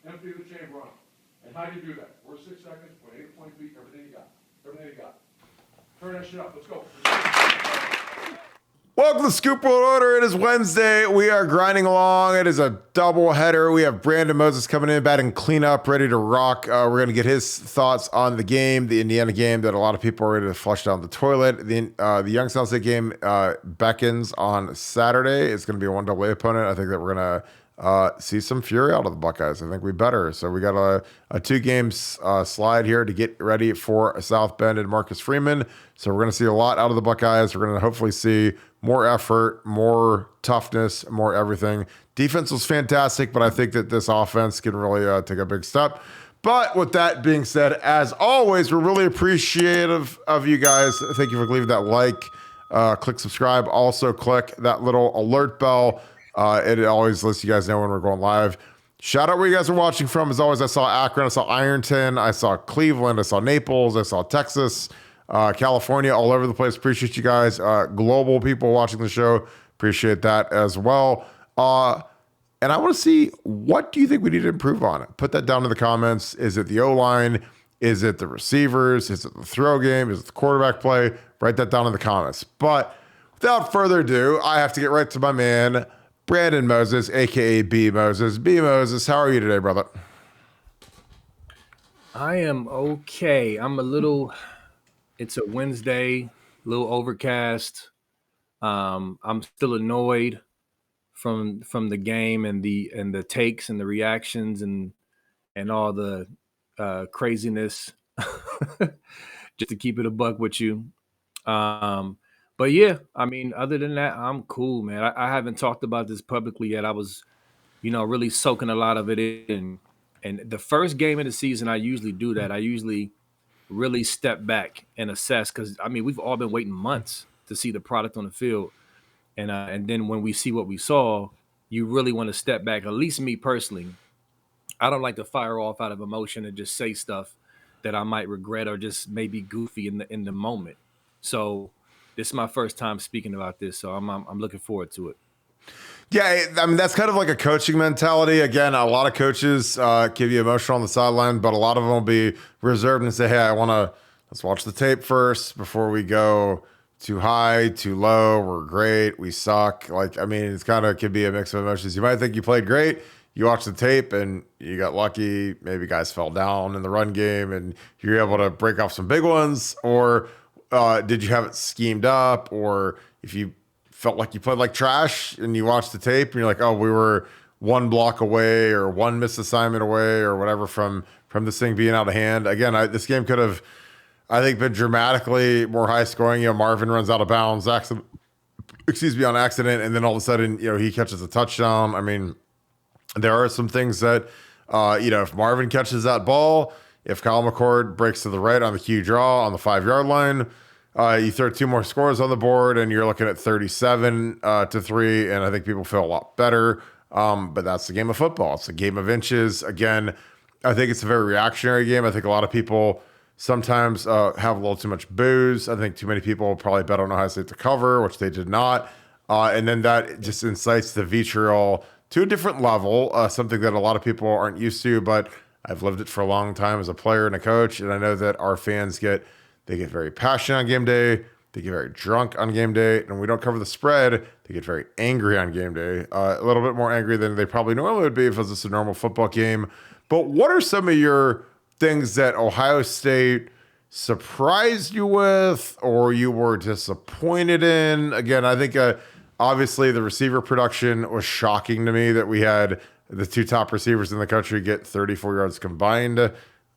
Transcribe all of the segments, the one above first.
Empty the chamber on them. And how do you do that? First 6 seconds, point 8 to point B, everything you got. Everything you got. Turn that shit up. Let's go. Welcome to Scoop World Order. It is Wednesday. We are grinding along. It is a double header. We have Brandon Moses coming in, batting cleanup, ready to rock. We're going to get his thoughts on the game, the Indiana game that a lot of people are ready to flush down the toilet. The Youngstown State game beckons on Saturday. It's going to be a one-double opponent. I think that we're going to see some fury out of the Buckeyes. I think we better. So we got a 2-game slide here to get ready for South Bend and Marcus Freeman. So we're going to see a lot out of the Buckeyes. We're going to hopefully see more effort, more toughness, more everything. Defense was fantastic, but I think that this offense can really take a big step. But with that being said, as always, we're really appreciative of you guys. Thank you for leaving that like, click subscribe. Also click that little alert bell. It always lets you guys know when we're going live. Shout out where you guys are watching from. As always, I saw Akron, I saw Ironton, I saw Cleveland, I saw Naples, I saw Texas, California, all over the place. Appreciate you guys. Global people watching the show. Appreciate that as well. And I want to see, what do you think we need to improve on? Put that down in the comments. Is it the O-line? Is it the receivers? Is it the throw game? Is it the quarterback play? Write that down in the comments. But without further ado, I have to get right to my man, Brandon Moses, a.k.a. B. Moses. B. Moses, how are you today, brother? I am okay. It's a Wednesday, a little overcast. I'm still annoyed from the game and the takes and the reactions and all the craziness, just to keep it a buck with you. But yeah, I mean, other than that, I'm cool, man. I haven't talked about this publicly yet. I was, really soaking a lot of it in. And the first game of the season, I usually do that. I usually really step back and assess because, I mean, we've all been waiting months to see the product on the field. And then when we see what we saw, you really want to step back. At least me personally, I don't like to fire off out of emotion and just say stuff that I might regret or just maybe goofy in the moment. So this is my first time speaking about this, so I'm looking forward to it. Yeah, I mean, that's kind of like a coaching mentality. Again, a lot of coaches give you emotional on the sideline, but a lot of them will be reserved and say, hey, let's watch the tape first before we go too high, too low. We're great. We suck. It's kind of could be a mix of emotions. You might think you played great. You watch the tape and you got lucky. Maybe guys fell down in the run game and you're able to break off some big ones. Or did you have it schemed up? Or if you felt like you played like trash and you watched the tape and you're like, oh, we were one block away or one missed assignment away or whatever from this thing being out of hand. Again, this game could have, I think, been dramatically more high scoring. Marvin runs out of bounds, on accident. And then all of a sudden, he catches a touchdown. I mean, there are some things that, if Marvin catches that ball, if Kyle McCord breaks to the right on the Q draw on the 5-yard line, you throw 2 more scores on the board and you're looking at 37-3. And I think people feel a lot better. But that's the game of football. It's a game of inches. Again, I think it's a very reactionary game. I think a lot of people sometimes have a little too much booze. I think too many people probably bet on Ohio State to cover, which they did not. And then that just incites the vitriol to a different level, something that a lot of people aren't used to, but I've lived it for a long time as a player and a coach. And I know that our fans get very passionate on game day. They get very drunk on game day. And we don't cover the spread. They get very angry on game day, a little bit more angry than they probably normally would be if it was just a normal football game. But what are some of your things that Ohio State surprised you with or you were disappointed in? Again, I think obviously the receiver production was shocking to me that we had the 2 top receivers in the country get 34 yards combined.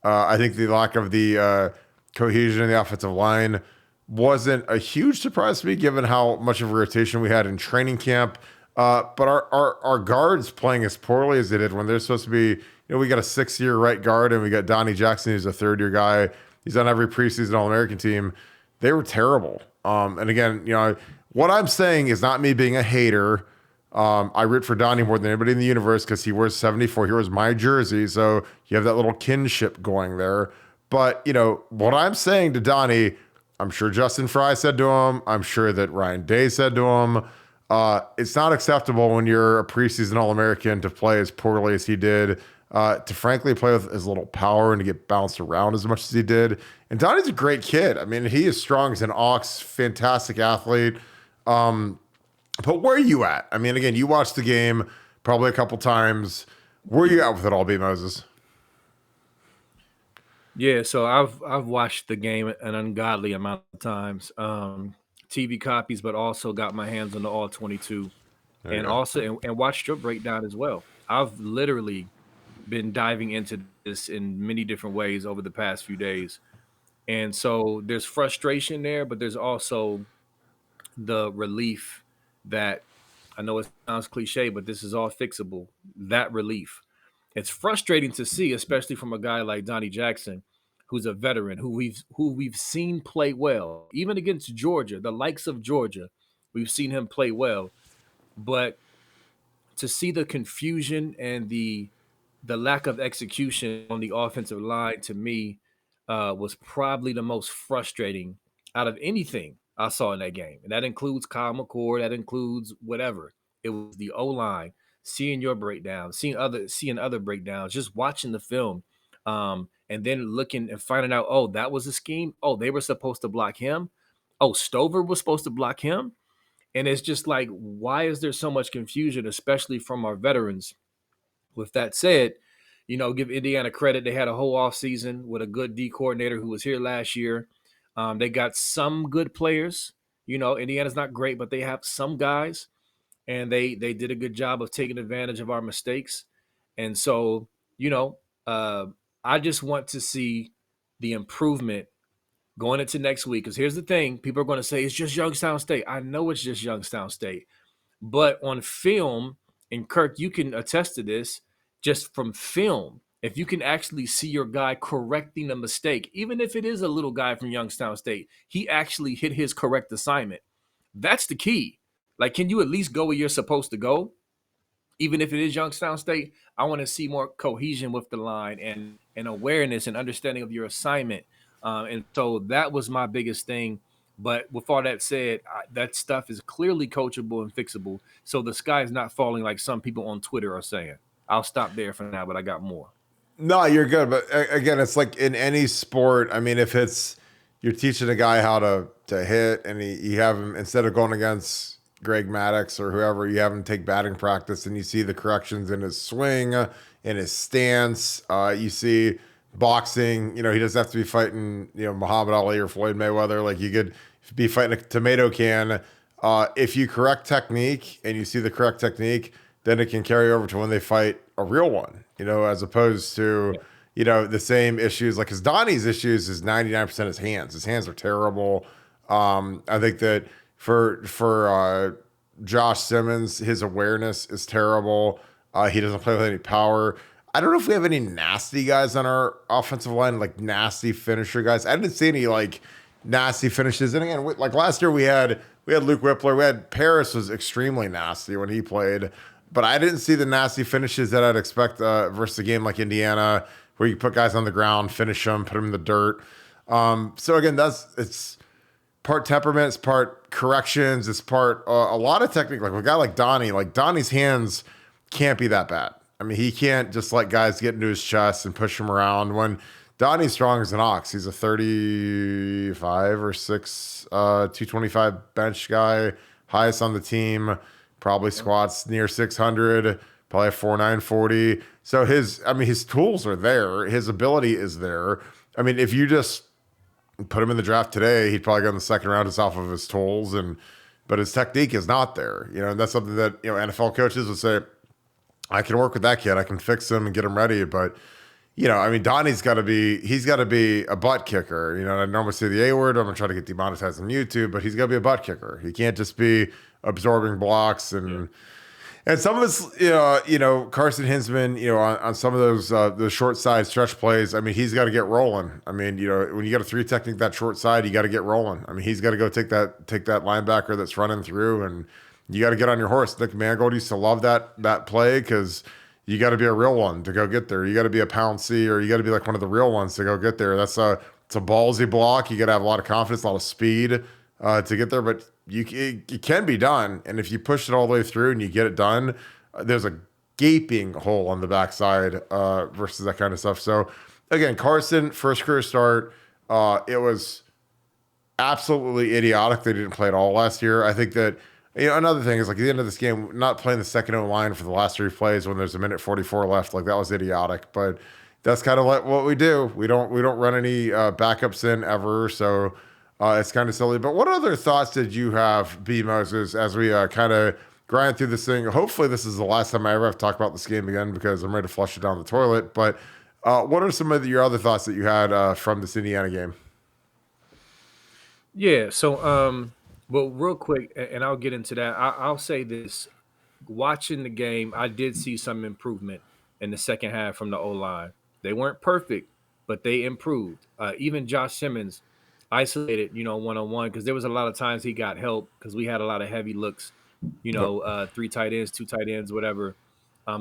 I think the lack of the cohesion in the offensive line wasn't a huge surprise to me given how much of a rotation we had in training camp. But our guards playing as poorly as they did when they're supposed to be, we got a 6-year right guard and we got Donnie Jackson, who's a 3rd-year guy. He's on every preseason All-American team. They were terrible. And again, what I'm saying is not me being a hater. I root for Donnie more than anybody in the universe because he wears 74. He wears my jersey. So you have that little kinship going there. But, what I'm saying to Donnie, I'm sure Justin Fry said to him. I'm sure that Ryan Day said to him. It's not acceptable when you're a preseason All-American to play as poorly as he did to frankly play with as little power and to get bounced around as much as he did. And Donnie's a great kid. I mean, he is strong as an ox, fantastic athlete. But where are you at? I mean, again, you watched the game probably a couple times. Where are you at with it all, B. Moses? Yeah, so I've watched the game an ungodly amount of times. TV copies, but also got my hands on the all 22, and also and watched your breakdown as well. I've literally been diving into this in many different ways over the past few days. And so there's frustration there, but there's also the relief that I know it sounds cliche, but this is all fixable. That relief. It's frustrating to see, especially from a guy like Donnie Jackson, who's a veteran, who we've seen play well, even against Georgia, the likes of Georgia, we've seen him play well. But to see the confusion and the lack of execution on the offensive line to me was probably the most frustrating out of anything I saw in that game. And that includes Kyle McCord, that includes whatever. It was the O line, seeing your breakdown, seeing other breakdowns, just watching the film, and then looking and finding out, oh, that was a scheme. Oh, they were supposed to block him. Oh, Stover was supposed to block him. And it's just like, why is there so much confusion, especially from our veterans? With that said, give Indiana credit. They had a whole offseason with a good D coordinator who was here last year. They got some good players. Indiana's not great, but they have some guys, and they did a good job of taking advantage of our mistakes. And so, you know, uh, I just want to see the improvement going into next week. Because here's the thing: people are going to say it's just Youngstown State. I know it's just Youngstown State. But on film, and Kirk, you can attest to this, just from film, if you can actually see your guy correcting a mistake, even if it is a little guy from Youngstown State, he actually hit his correct assignment. That's the key. Like, can you at least go where you're supposed to go? Even if it is Youngstown State, I want to see more cohesion with the line and awareness and understanding of your assignment. And so that was my biggest thing. But with all that said, that stuff is clearly coachable and fixable. So the sky is not falling like some people on Twitter are saying. I'll stop there for now, but I got more. No, you're good. But again, it's like in any sport. I mean, if it's you're teaching a guy how to hit, and you have him, instead of going against Greg Maddox or whoever, you have him take batting practice, and you see the corrections in his swing, in his stance. You see boxing. He doesn't have to be fighting, Muhammad Ali or Floyd Mayweather. Like, you could be fighting a tomato can. If you correct technique and you see the correct technique, then it can carry over to when they fight a real one, as opposed to, the same issues. Like, because Donnie's issues is 99% his hands. His hands are terrible. I think that for Josh Simmons, his awareness is terrible. He doesn't play with any power. I don't know if we have any nasty guys on our offensive line, like nasty finisher guys. I didn't see any like nasty finishes. And again, like last year we had Luke Whippler. We had Paris was extremely nasty when he played, but I didn't see the nasty finishes that I'd expect versus a game like Indiana, where you put guys on the ground, finish them, put them in the dirt. So again, it's part temperament, it's part corrections, it's part a lot of technique. Like a guy like Donnie's hands can't be that bad. I mean, he can't just let guys get into his chest and push him around. When Donnie's strong as an ox, he's a 35 or 6, 225 bench guy, highest on the team, probably squats near 600, probably a 4.9 40. So his tools are there. His ability is there. I mean, if you just put him in the draft today, he'd probably go in the second round just off of his tools. But his technique is not there, and that's something that, NFL coaches would say, I can work with that kid. I can fix him and get him ready. But, Donnie's got to be a butt kicker. I normally say the A word. I'm going to try to get demonetized on YouTube, but he's got to be a butt kicker. He can't just be absorbing blocks and some of it's, Carson Hinsman, on some of those the short side stretch plays. I mean, he's got to get rolling. I mean, when you got a 3 technique that short side, you got to get rolling. I mean, he's got to go take that linebacker that's running through, and you got to get on your horse. Nick Mangold used to love that play, because you got to be a real one to go get there. You got to be a pound C, or you got to be like one of the real ones to go get there. It's a ballsy block. You got to have a lot of confidence, a lot of speed to get there, but it can be done. And if you push it all the way through and you get it done, there's a gaping hole on the backside versus that kind of stuff. So again, Carson, first career start. It was absolutely idiotic they didn't play at all last year. I think that, another thing is, like, at the end of this game, not playing the second O line for the last 3 plays when there's a minute 44 left, like, that was idiotic. But that's kind of like what we do. We don't run any backups in ever, so it's kind of silly. But what other thoughts did you have, B. Moses, as we kind of grind through this thing? Hopefully this is the last time I ever have to talk about this game again, because I'm ready to flush it down the toilet. But what are some of your other thoughts that you had from this Indiana game? Yeah. So, well, real quick, and I'll get into that. I'll say this: watching the game, I did see some improvement in the second half from the O line. They weren't perfect, but they improved. Even Josh Simmons isolated, 1-on-1, because there was a lot of times he got help because we had a lot of heavy looks, 3 tight ends, 2 tight ends, whatever.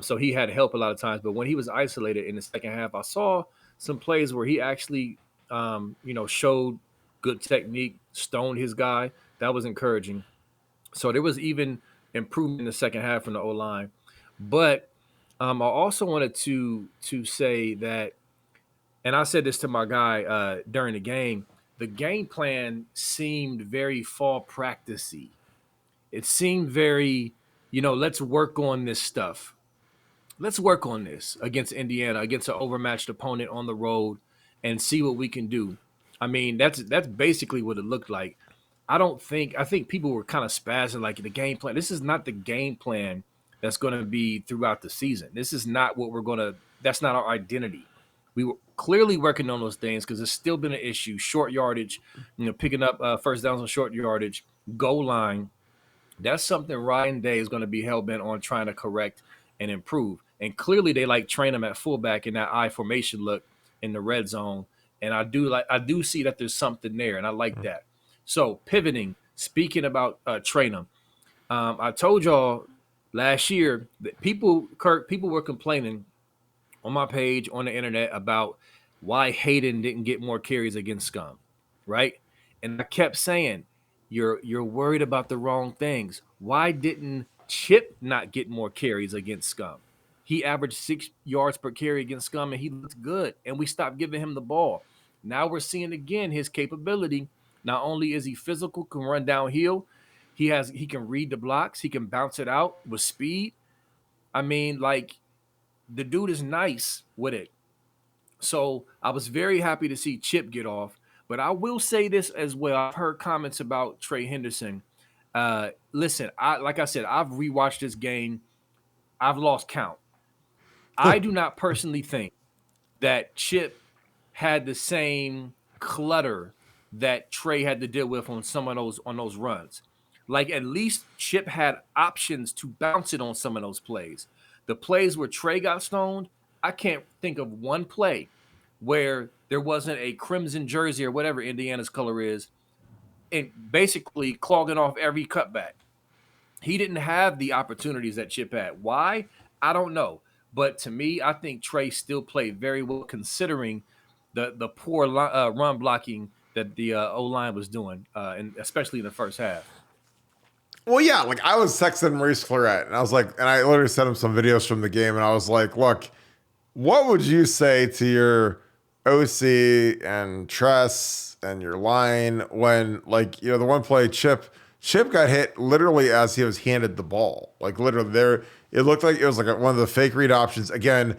So he had help a lot of times. But when he was isolated in the second half, I saw some plays where he actually, showed good technique, stoned his guy. That was encouraging. So there was even improvement in the second half from the O line. But I also wanted to say that, and I said this to my guy during the game. The game plan seemed very fall practice-y. It seemed very, let's work on this stuff. Let's work on this against Indiana, against an overmatched opponent on the road, and see what we can do. I mean, that's basically what it looked like. I think people were kind of spazzing, like, the game plan. This is not the game plan that's going to be throughout the season. This is not that's not our identity. We were clearly working on those things because it's still been an issue. Short yardage, picking up first downs on short yardage, goal line. That's something Ryan Day is going to be hell-bent on trying to correct and improve. And clearly they train him at fullback in that I formation look in the red zone. And I do see that there's something there, and I like that. So pivoting, speaking about train him, I told y'all last year that people were complaining on my page on the internet about why Hayden didn't get more carries against Scum, right? And I kept saying, you're worried about the wrong things. Why didn't Chip not get more carries against Scum? He averaged 6 yards per carry against Scum, and he looked good, and we stopped giving him the ball. Now we're seeing again his capability. Not only is he physical, can run downhill, he can read the blocks, he can bounce it out with speed. I mean, like, the dude is nice with it. So I was very happy to see Chip get off. But I will say this as well. I've heard comments about Trey Henderson. Listen, like I said, I've rewatched this game. I've lost count. I do not personally think that Chip had the same clutter that Trey had to deal with on some of those runs. Like, at least Chip had options to bounce it on some of those plays. The plays where Trey got stoned, I can't think of one play where there wasn't a crimson jersey or whatever Indiana's color is, and basically clogging off every cutback. He didn't have the opportunities that Chip had. Why? I don't know. But to me, I think Trey still played very well considering the poor run blocking that the O-line was doing, and especially in the first half. Well, yeah, like, I was texting Maurice Claret, and I was like, and I literally sent him some videos from the game, and I was like, look, what would you say to your OC and Tress and your line when, like, the one play Chip got hit literally as he was handed the ball. Like, literally there, it looked like it was like one of the fake read options. Again,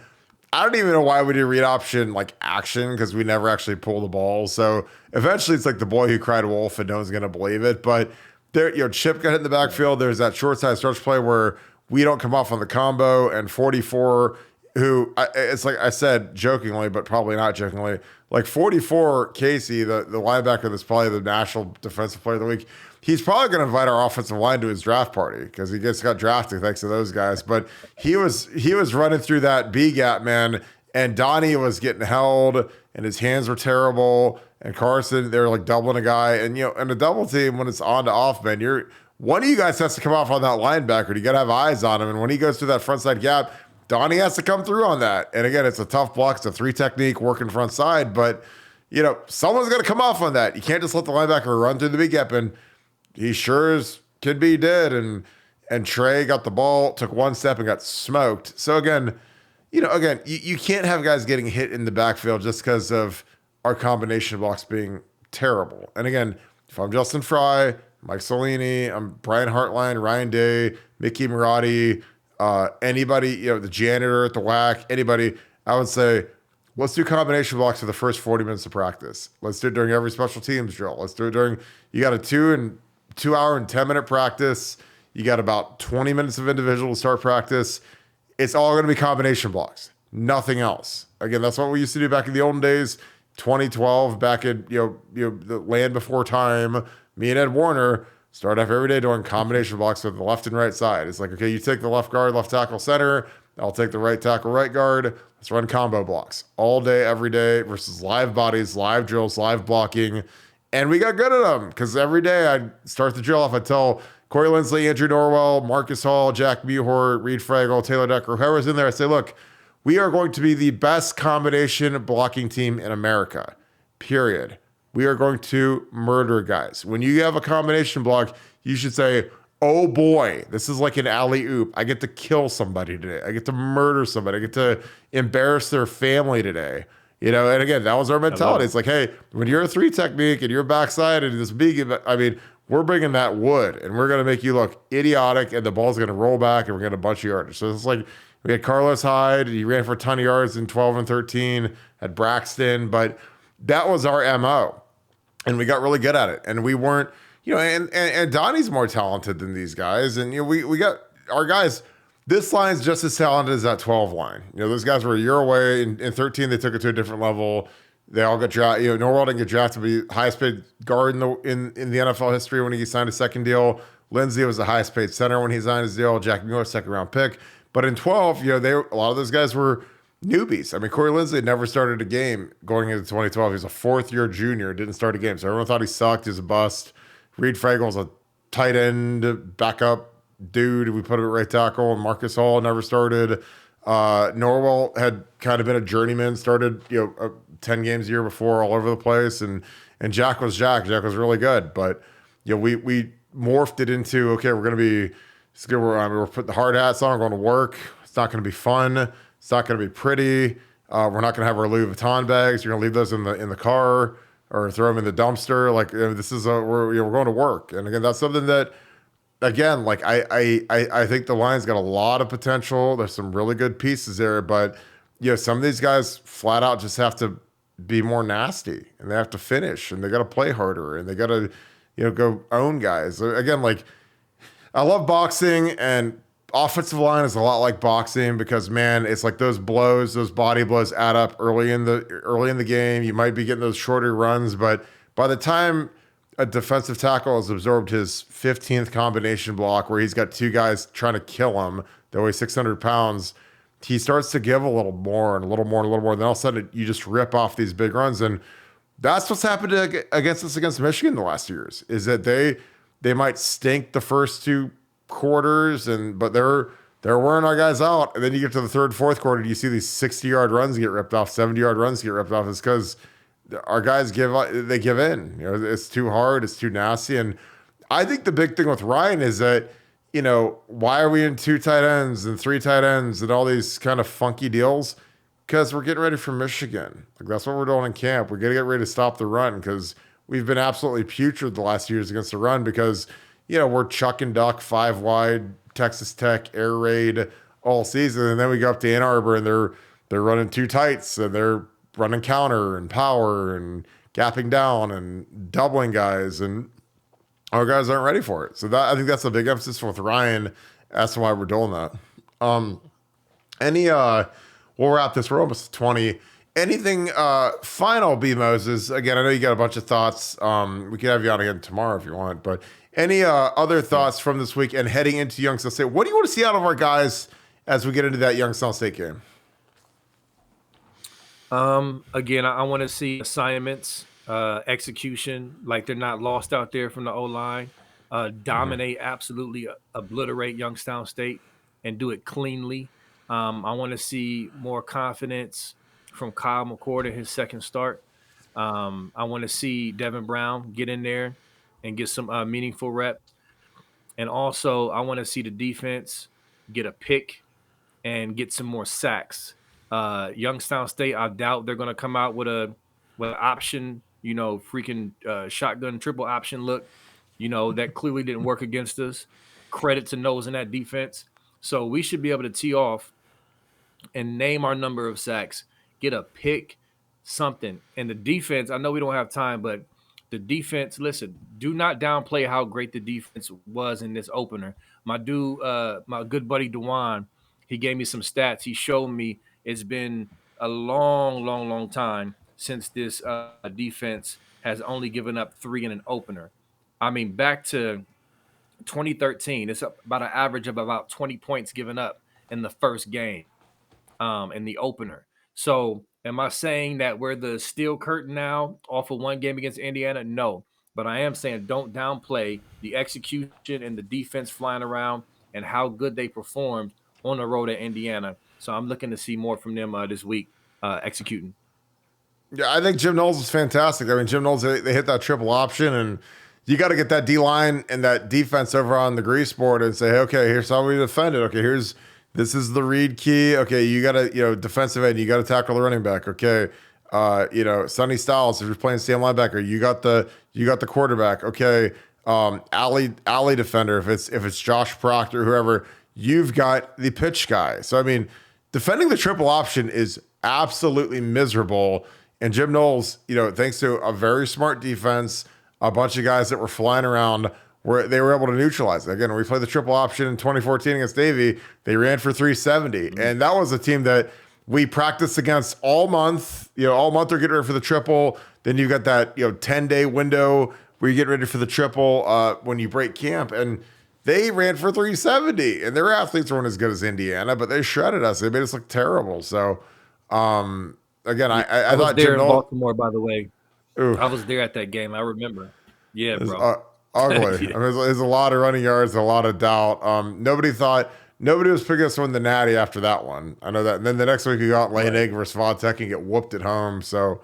I don't even know why we do read option like action, because we never actually pull the ball. So eventually it's like the boy who cried wolf and no one's going to believe it. But there, Chip got hit in the backfield. There's that short side stretch play where we don't come off on the combo, and 44, it's like I said jokingly, but probably not jokingly, like 44 Casey, the linebacker that's probably the National Defensive Player of the Week, he's probably going to invite our offensive line to his draft party because he just got drafted thanks to those guys. But he was running through that B gap, man, and Donnie was getting held, and his hands were terrible. And Carson, they were like doubling a guy, and and a double team when it's on to off, man, one of you guys has to come off on that linebacker. You got to have eyes on him, and when he goes through that front side gap, Donnie has to come through on that. And again, it's a tough block. It's a 3 technique, working front side, but someone's got to come off on that. You can't just let the linebacker run through the big gap, and he sure as could be did. And and Trey got the ball, took one step, and got smoked. So again, you can't have guys getting hit in the backfield just because of our combination blocks being terrible. And again, if I'm Justin Fry, Mike Solini, I'm Brian Hartline, Ryan Day, Mickey Marotti, anybody, the janitor at the WAC, anybody, I would say, let's do combination blocks for the first 40 minutes of practice. Let's do it during every special teams drill. Let's do it during, you got a 2 hour and 10-minute practice. You got about 20 minutes of individual to start practice. It's all going to be combination blocks, nothing else. Again, that's what we used to do back in the olden days, 2012, back in the land before time. Me and Ed Warner start off every day doing combination blocks with the left and right side. It's like, okay, you take the left guard, left tackle, center. I'll take the right tackle, right guard. Let's run combo blocks all day, every day versus live bodies, live drills, live blocking. And we got good at them because every day I'd start the drill off. I'd tell Corey Lindsley, Andrew Norwell, Marcus Hall, Jack Muhort, Reed Fragel, Taylor Decker, whoever's in there. I say, look, we are going to be the best combination blocking team in America, period. We are going to murder guys. When you have a combination block, you should say, oh boy, this is like an alley-oop. I get to kill somebody today. I get to murder somebody. I get to embarrass their family today. And again, that was our mentality. It's like, hey, when you're a 3 technique and you're backside and this big, we're bringing that wood and we're going to make you look idiotic and the ball's going to roll back and we're going to bunch of yardage. So it's like we had Carlos Hyde. He ran for a ton of yards in 12 and 13 at Braxton, but that was our MO and we got really good at it. And we weren't, and Donnie's more talented than these guys. And, we got our guys. This line's just as talented as that 12 line. Those guys were a year away. In 13, they took it to a different level. They all got drafted. Norwell didn't get drafted to be highest paid guard in the NFL history when he signed a second deal. Lindsey was the highest paid center when he signed his deal. Jack Mueller, second round pick. But in 12, a lot of those guys were newbies. Corey Lindsey never started a game going into 2012. He was a 4th-year junior, didn't start a game. So everyone thought he sucked. He was a bust. Reed Fragel's a tight end backup dude. We put him at right tackle, and Marcus Hall never started. Norwell had kind of been a journeyman, started 10 games a year before, all over the place, and Jack was Jack. Jack was really good, but we morphed it into, okay, we're gonna be, it's good. We're putting the hard hats on, going to work. It's not gonna be fun. It's not gonna be pretty. We're not gonna have our Louis Vuitton bags. You're gonna leave those in the car or throw them in the dumpster. Like this is we're going to work, and again, that's something that. Again, like I think the line's got a lot of potential. There's some really good pieces there, but some of these guys flat out just have to be more nasty, and they have to finish, and they got to play harder, and they got to go own guys. Again, like I love boxing, and offensive line is a lot like boxing because man, it's like those blows, those body blows add up early in the game. You might be getting those shorter runs, but by the time a defensive tackle has absorbed his 15th combination block where he's got 2 guys trying to kill him that weigh 600 pounds, he starts to give a little more and a little more and a little more. Then all of a sudden you just rip off these big runs. And that's what's happened against us against Michigan the last years is that they might stink the first 2 quarters, but they're wearing our guys out. And then you get to the 3rd, 4th quarter, you see these 60-yard runs get ripped off, 70-yard runs get ripped off. It's because our guys give in. It's too hard. It's too nasty. And I think the big thing with Ryan is that, why are we in 2 tight ends and 3 tight ends and all these kind of funky deals? Because we're getting ready for Michigan. Like that's what we're doing in camp. We're going to get ready to stop the run because we've been absolutely putrid the last years against the run because, we're chuck and duck 5 wide, Texas Tech, air raid all season. And then we go up to Ann Arbor and they're running 2 tights and they're running counter and power and gapping down and doubling guys, and our guys aren't ready for it. So I think that's a big emphasis with Ryan. That's why we're doing that. We'll wrap this. We're almost 20. Anything final, B Moses? Again, I know you got a bunch of thoughts. We could have you on again tomorrow if you want, but any other thoughts from this week and heading into Youngstown State? What do you want to see out of our guys as we get into that Youngstown State game? Again, I want to see assignments, execution, like they're not lost out there from the O-line, dominate, absolutely obliterate Youngstown State and do it cleanly. I want to see more confidence from Kyle McCord in his second start. I want to see Devin Brown get in there and get some meaningful reps. And also, I want to see the defense get a pick and get some more sacks. Youngstown State, I doubt they're going to come out with an option, freaking shotgun triple option look. That clearly didn't work against us. Credit to Nose in that defense. So we should be able to tee off and name our number of sacks, get a pick, something. And the defense, I know we don't have time, but the defense, listen, do not downplay how great the defense was in this opener. My good buddy Dewan, he gave me some stats. He showed me it's been a long, long, long time since this defense has only given up 3 in an opener. I mean, back to 2013, it's about an average of about 20 points given up in the first game, in the opener. So am I saying that we're the steel curtain now off of one game against Indiana? No. But I am saying don't downplay the execution and the defense flying around and how good they performed on the road at Indiana. So I'm looking to see more from them this week executing. Yeah, I think Jim Knowles is fantastic. I mean, Jim Knowles, they hit that triple option, and you got to get that D-line and that defense over on the grease board and say, hey, okay, here's how we defend it. Okay, this is the read key. Okay, you got to, defensive end, you got to tackle the running back. Okay, Sonny Styles, if you're playing Sam linebacker, you got the quarterback. Okay, alley defender, if it's Josh Proctor, whoever, you've got the pitch guy. So I mean, defending the triple option is absolutely miserable. And Jim Knowles, thanks to a very smart defense, a bunch of guys that were flying around, where they were able to neutralize it. Again, when we played the triple option in 2014 against Navy, they ran for 370. Mm-hmm. And that was a team that we practiced against all month. All month they're getting ready for the triple. Then you've got that 10-day window where you get ready for the triple when you break camp. And they ran for 370. And their athletes weren't as good as Indiana, but they shredded us. They made us look terrible. So, again, I was thought there Jim in Knowles, Baltimore, by the way. ooh, I was there at that game. I remember. Yeah, bro. ugly. Yeah. I mean, there's a lot of running yards, a lot of doubt. Nobody was picking us to win the Natty after that one. I know that. And then the next week we got Lane Egg versus Vodtech and get whooped at home. So,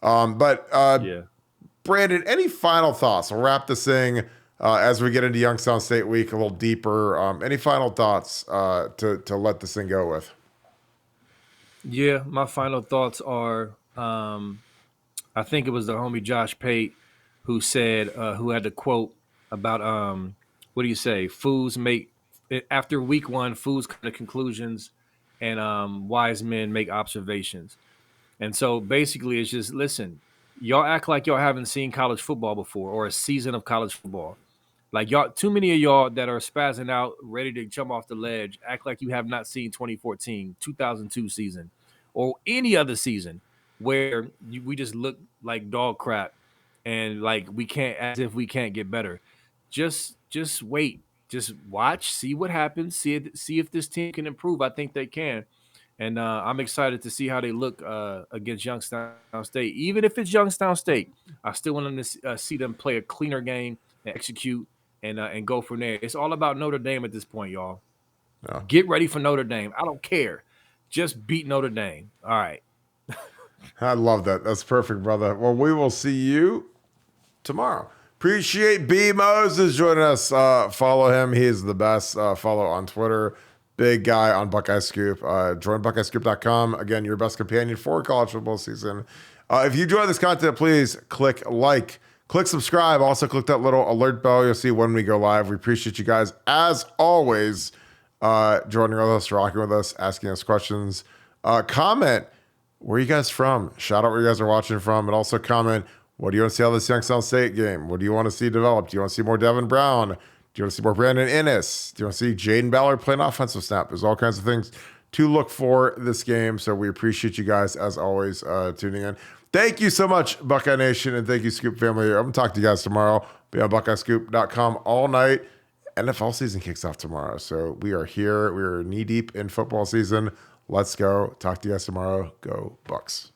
Yeah. Brandon, any final thoughts? We'll wrap this thing as we get into Youngstown State week a little deeper. Any final thoughts to let this thing go with? Yeah, my final thoughts are I think it was the homie Josh Pate who said, who had the quote about, what do you say? Fools make, after week 1, fools come to conclusions and wise men make observations. And so basically it's just, listen, y'all act like y'all haven't seen college football before or a season of college football. Like y'all, too many of y'all that are spazzing out, ready to jump off the ledge, act like you have not seen 2014, 2002 season, or any other season where we just look like dog crap and like as if we can't get better. Just wait, just watch, see what happens, see if this team can improve. I think they can, and I'm excited to see how they look against Youngstown State. Even if it's Youngstown State, I still want them to see them play a cleaner game and execute and go from there. It's all about Notre Dame at this point, y'all. Yeah. Get ready for Notre Dame. I don't care. Just beat Notre Dame. All right. I love that. That's perfect, brother. Well, we will see you tomorrow. Appreciate B. Moses joining us. Follow him. He is the best. Follow on Twitter. Big guy on Buckeye Scoop. Join BuckeyeScoop.com. Again, your best companion for college football season. If you enjoy this content, please click like. Click subscribe. Also, click that little alert bell. You'll see when we go live. We appreciate you guys, as always, joining with us, rocking with us, asking us questions. Comment, where are you guys from? Shout out where you guys are watching from. And also comment, what do you want to see out of this Youngstown State game? What do you want to see developed? Do you want to see more Devin Brown? Do you want to see more Brandon Innes? Do you want to see Jaden Ballard playing offensive snap? There's all kinds of things to look for this game. So we appreciate you guys, as always, tuning in. Thank you so much, Buckeye Nation, and thank you, Scoop family. I'm going to talk to you guys tomorrow. Be on BuckeyeScoop.com all night. NFL season kicks off tomorrow. So we are here. We are knee-deep in football season. Let's go. Talk to you guys tomorrow. Go Bucks.